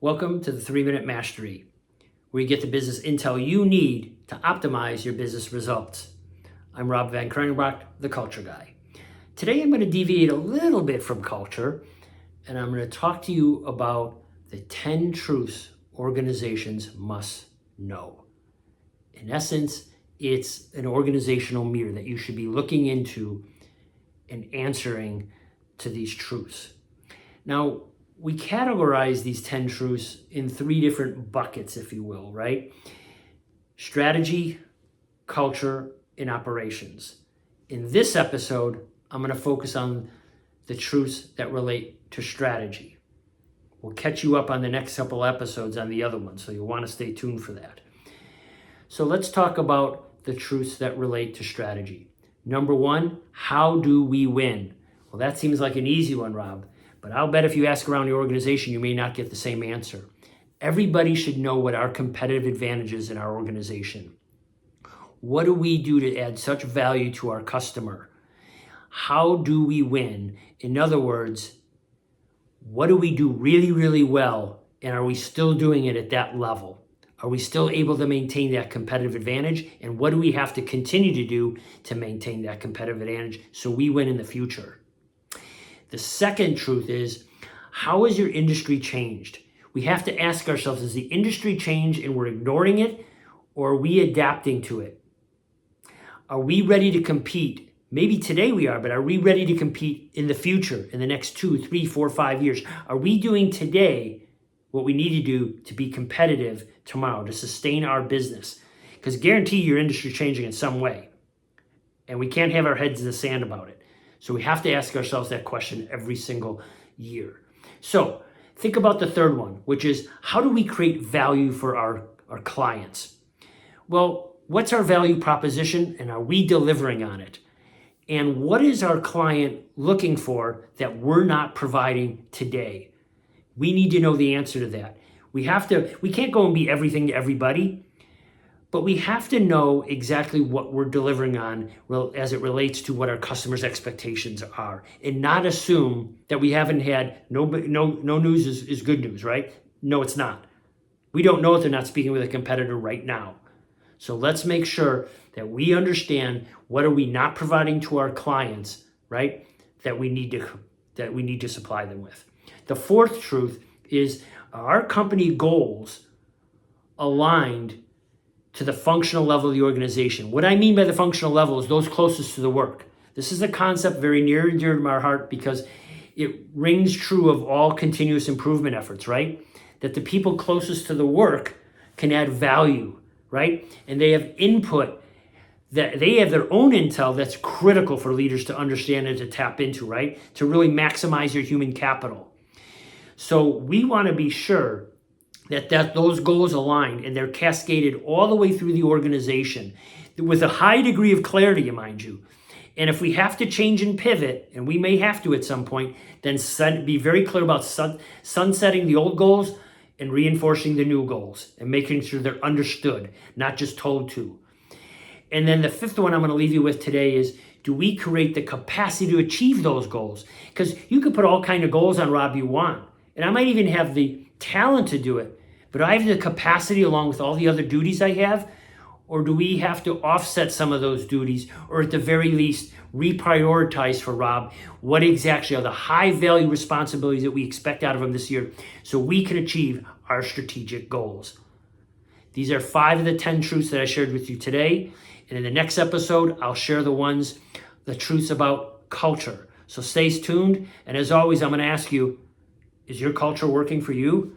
Welcome to the 3-Minute Mastery, where you get the business intel you need to optimize your business results. I'm Rob Van Craenenbroeck, the Culture Guy. Today I'm going to deviate a little bit from culture, and I'm going to talk to you about the 10 truths organizations must know. In essence, it's an organizational mirror that you should be looking into and answering to these truths. Now, we categorize these 10 truths in 3 different buckets, if you will, right? Strategy, culture, and operations. In this episode, I'm going to focus on the truths that relate to strategy. We'll catch you up on the next couple episodes on the other ones, so you'll want to stay tuned for that. So let's talk about the truths that relate to strategy. Number 1, how do we win? Well, that seems like an easy one, Rob. But I'll bet if you ask around the organization, you may not get the same answer. Everybody should know what our competitive advantage is in our organization. What do we do to add such value to our customer? How do we win? In other words, what do we do really, really well, and are we still doing it at that level? Are we still able to maintain that competitive advantage? And what do we have to continue to do to maintain that competitive advantage so we win in the future? The second truth is, how has your industry changed? We have to ask ourselves, has the industry changed and we're ignoring it, or are we adapting to it? Are we ready to compete? Maybe today we are, but are we ready to compete in the future, in the next 2, 3, 4, 5 years? Are we doing today what we need to do to be competitive tomorrow, to sustain our business? Because guarantee your industry is changing in some way, and we can't have our heads in the sand about it. So we have to ask ourselves that question every single year. So think about the third one, which is, how do we create value for our clients? Well, what's our value proposition, and are we delivering on it? And what is our client looking for that we're not providing today? We need to know the answer to that. We can't go and be everything to everybody, but we have to know exactly what we're delivering on as it relates to what our customers' expectations are, and not assume that we haven't had no news is good news, right? No, it's not. We don't know if they're not speaking with a competitor right now. So let's make sure that we understand what are we not providing to our clients, right? That we need to supply them with. The fourth truth is, our company goals aligned to the functional level of the organization. What I mean by the functional level is those closest to the work. This is a concept very near and dear to my heart because it rings true of all continuous improvement efforts, right? That the people closest to the work can add value, right? And they have input, that they have their own intel that's critical for leaders to understand and to tap into, right? To really maximize your human capital. So we want to be sure that those goals aligned and they're cascaded all the way through the organization with a high degree of clarity, mind you. And if we have to change and pivot, and we may have to at some point, then be very clear about sunsetting the old goals and reinforcing the new goals and making sure they're understood, not just told to. And then the fifth one I'm going to leave you with today is, do we create the capacity to achieve those goals? Because you can put all kinds of goals on Rob you want, and I might even have the talent to do it, but I have the capacity along with all the other duties I have, or do we have to offset some of those duties, or at the very least reprioritize for Rob what exactly are the high value responsibilities that we expect out of him this year so we can achieve our strategic goals? These are 5 of the 10 truths that I shared with you today, and in the next episode I'll share the truths about culture. So stay tuned, and as always I'm going to ask you, is your culture working for you?